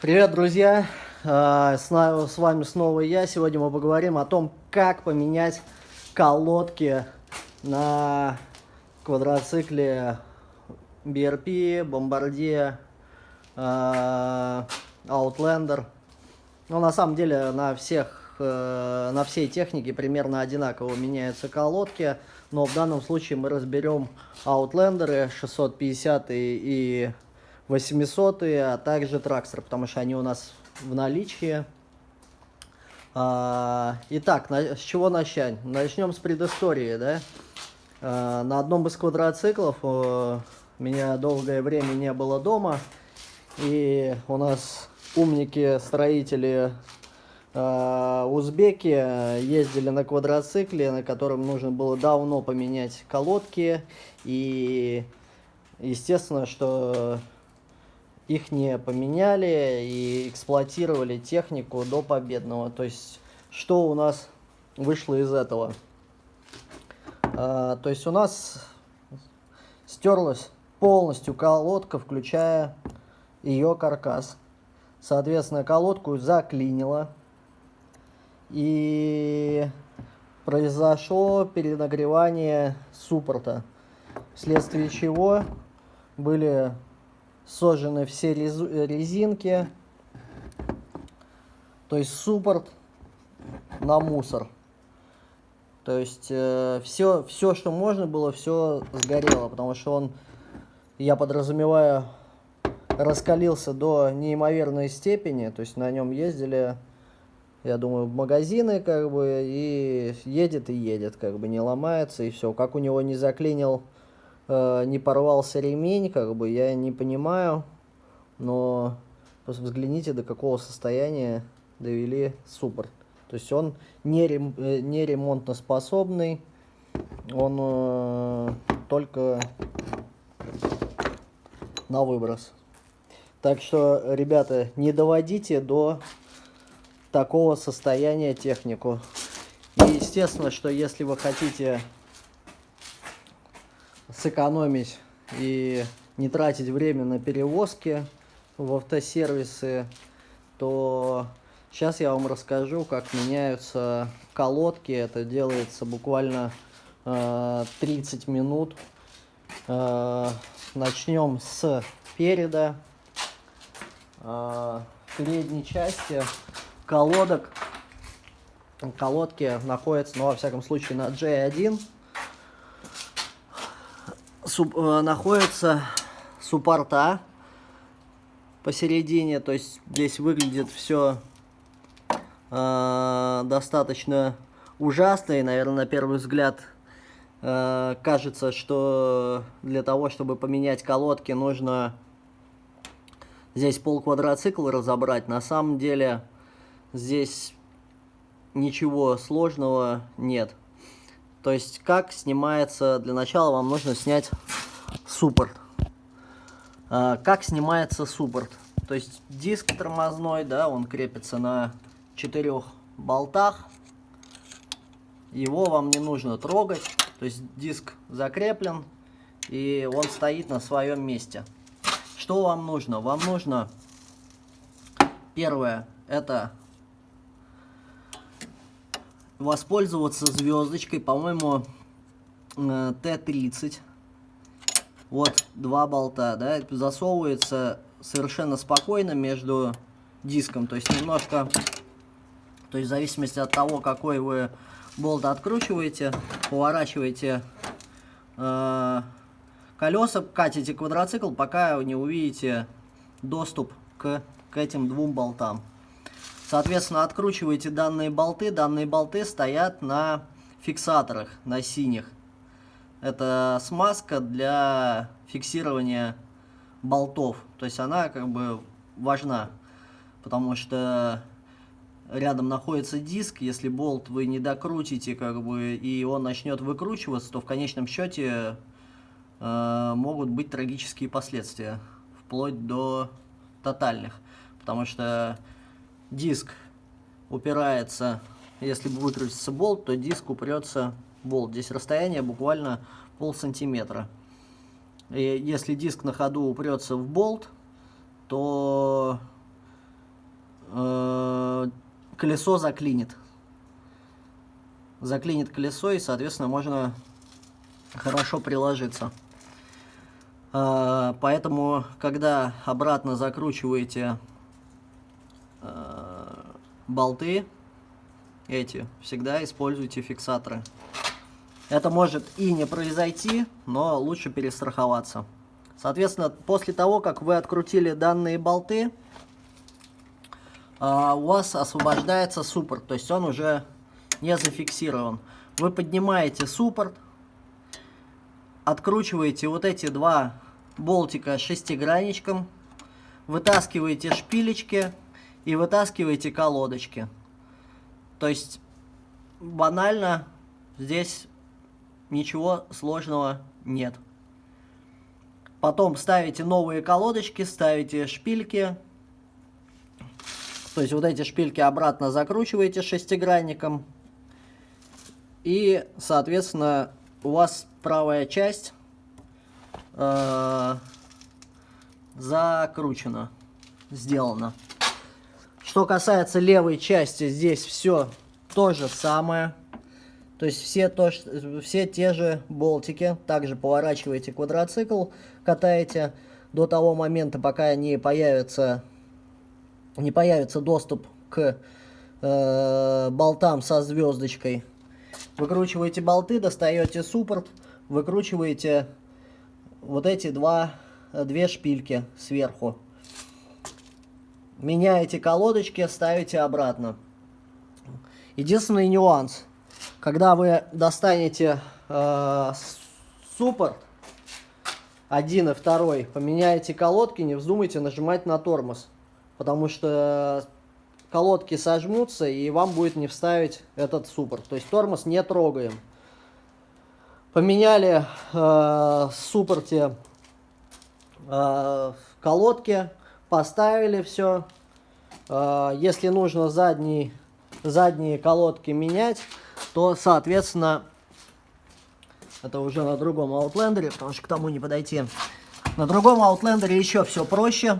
Привет, друзья! С вами снова я. Сегодня мы поговорим о том, как поменять колодки на квадроцикле BRP, Bombardier, Outlander. Ну, на самом деле, на всей технике примерно одинаково меняются колодки, но в данном случае мы разберем Outlander 650 и 800, а также Traxxer, потому что они у нас в наличии. Итак, с чего начать? Начнем с предыстории, да? На одном из квадроциклов меня долгое время не было дома, и у нас умники-строители узбеки ездили на квадроцикле, на котором нужно было давно поменять колодки, и естественно, что их не поменяли и эксплуатировали технику до победного. То есть, что у нас вышло из этого? То есть, у нас стерлась полностью колодка, включая ее каркас. Соответственно, колодку заклинило. И произошло перенагревание суппорта, вследствие чего были сожжены все резинки, то есть суппорт на мусор. То есть все, что можно было, все сгорело, потому что он, я подразумеваю, раскалился до неимоверной степени. То есть на нем ездили, я думаю, в магазины, как бы, и едет, как бы, не ломается, и все. Как у него не заклинил, не порвался ремень, как бы, я не понимаю, но просто взгляните, до какого состояния довели суппорт. То есть он не ремонтоспособный, он только на выброс. Так что, ребята, не доводите до такого состояния технику. И естественно, что если вы хотите сэкономить и не тратить время на перевозки в автосервисы, то сейчас я вам расскажу, как меняются колодки. Это делается буквально 30 минут. Начнем с переда. В передней части колодки находятся, ну, во всяком случае, на J1 находятся суппорта посередине. То есть здесь выглядит все достаточно ужасно, и, наверное, на первый взгляд кажется, что для того, чтобы поменять колодки, нужно здесь полквадроцикла разобрать. На самом деле здесь ничего сложного нет. То есть, как снимается, для начала вам нужно снять суппорт. Как снимается суппорт? То есть диск тормозной, да, он крепится на 4 болтах. Его вам не нужно трогать. То есть диск закреплен, и он стоит на своем месте. Что вам нужно? Вам нужно, первое, это воспользоваться звездочкой, по-моему, Т-30. Вот 2 болта, да, засовывается совершенно спокойно между диском. То есть немножко, то есть в зависимости от того, какой вы болт откручиваете, поворачиваете колеса, катите квадроцикл, пока не увидите доступ к этим 2 болтам. Соответственно, откручиваете данные болты. Данные болты стоят на фиксаторах, на синих. Это смазка для фиксирования болтов. То есть она как бы важна, потому что рядом находится диск. Если болт вы не докрутите, как бы, и он начнет выкручиваться, то в конечном счете могут быть трагические последствия, вплоть до тотальных. Потому что диск упирается, если выкрутится болт, то диск упрется в болт. Здесь расстояние буквально полсантиметра. И если диск на ходу упрется в болт, то колесо заклинит. Заклинит колесо, и, соответственно, можно хорошо приложиться. Поэтому, когда обратно закручиваете болты эти, всегда используйте фиксаторы. Это может и не произойти, но лучше перестраховаться. Соответственно, после того, как вы открутили данные болты, у вас освобождается суппорт, то есть он уже не зафиксирован. Вы поднимаете суппорт, откручиваете вот эти два болтика шестигранничком, вытаскиваете шпилечки и вытаскиваете колодочки. То есть банально здесь ничего сложного нет. Потом ставите новые колодочки, ставите шпильки. То есть вот эти шпильки обратно закручиваете шестигранником. И, соответственно, у вас правая часть закручена, сделана. Что касается левой части, здесь все то же самое. То есть все те же болтики. Также поворачиваете квадроцикл, катаете до того момента, пока не появится доступ к болтам со звездочкой. Выкручиваете болты, достаете суппорт, выкручиваете вот эти две шпильки сверху. Меняете колодочки, ставите обратно. Единственный нюанс. Когда вы достанете суппорт, один и второй, поменяете колодки, не вздумайте нажимать на тормоз. Потому что колодки сожмутся, и вам будет не вставить этот суппорт. То есть тормоз не трогаем. Поменяли в суппорте колодки, поставили все. Если нужно задние колодки менять, то, соответственно, это уже на другом Outlander, потому что к тому не подойти. На другом Outlander еще все проще.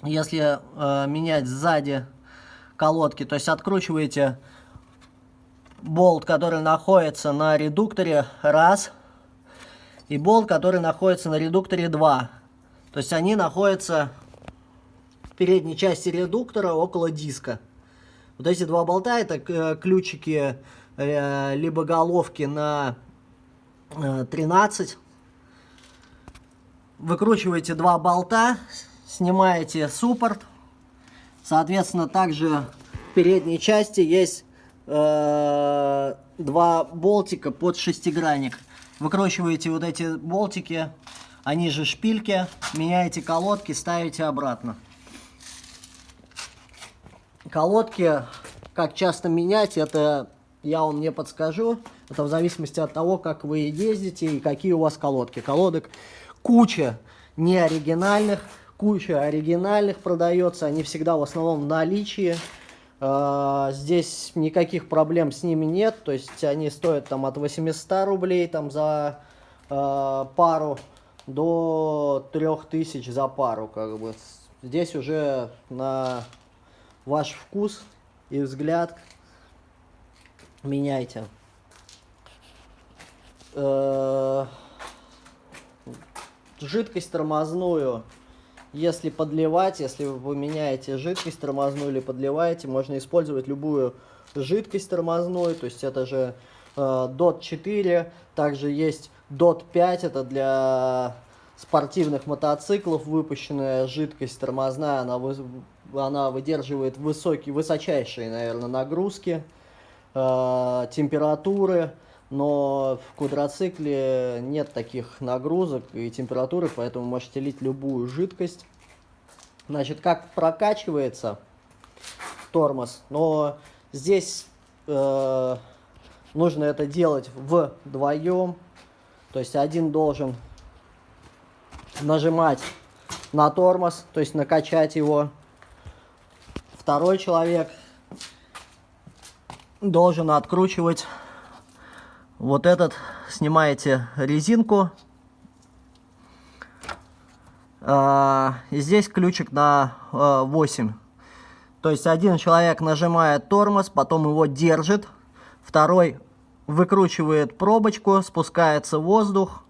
Если менять сзади колодки, то есть откручиваете болт, который находится на редукторе, раз, и болт, который находится на редукторе, 2. То есть они находятся в передней части редуктора около диска. Вот эти два болта — это ключики либо головки на 13. Выкручиваете два болта, снимаете суппорт. Соответственно, также в передней части есть два болтика под шестигранник. Выкручиваете вот эти болтики, они же шпильки, меняете колодки, ставите обратно. Колодки, как часто менять, это я вам не подскажу. Это в зависимости от того, как вы ездите и какие у вас колодки. Колодок куча неоригинальных, куча оригинальных продается. Они всегда в основном в наличии. Здесь никаких проблем с ними нет. То есть они стоят там от 800 рублей там, за пару до 3000 за пару. Как бы. Здесь уже на ваш вкус и взгляд меняйте. Жидкость тормозную, если подливать, если вы меняете жидкость тормозную или подливаете, можно использовать любую жидкость тормозную. То есть это же DOT 4, также есть DOT 5, это для спортивных мотоциклов выпущенная жидкость тормозная. Она выдерживает высочайшие, наверное, нагрузки, температуры. Но в квадроцикле нет таких нагрузок и температуры, поэтому можете лить любую жидкость. Значит, как прокачивается тормоз, но здесь нужно это делать вдвоем. То есть один должен нажимать на тормоз, то есть накачать его. Второй человек должен откручивать вот этот. Снимаете резинку. И здесь ключик на 8. То есть один человек нажимает тормоз, потом его держит, второй выкручивает пробочку, спускается воздух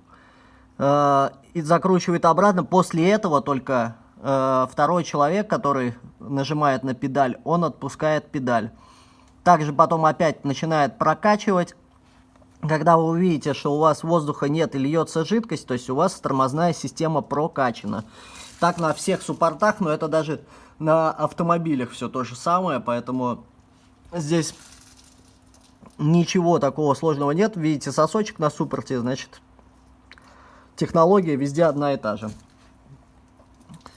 и закручивает обратно. После этого только второй человек, который нажимает на педаль, он отпускает педаль. Также потом опять начинает прокачивать. Когда вы увидите, что у вас воздуха нет и льется жидкость, то есть у вас тормозная система прокачана. Так на всех суппортах, но это даже на автомобилях все то же самое, поэтому здесь ничего такого сложного нет. Видите сосочек на суппорте, значит, технология везде одна и та же.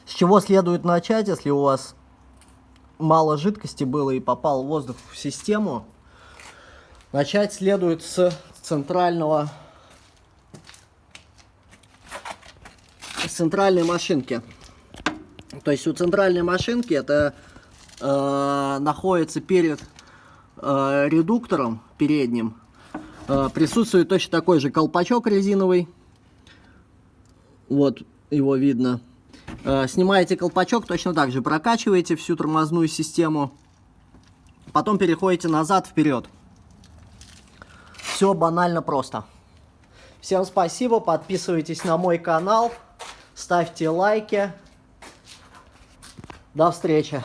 С чего следует начать, если у вас мало жидкости было и попал воздух в систему? Начать следует с центральной машинки. То есть у центральной машинки это находится перед редуктором передним. Присутствует точно такой же колпачок резиновый. Вот его видно. Снимаете колпачок, точно так же прокачиваете всю тормозную систему. Потом переходите назад, вперед. Все банально просто. Всем спасибо, подписывайтесь на мой канал, ставьте лайки. До встречи.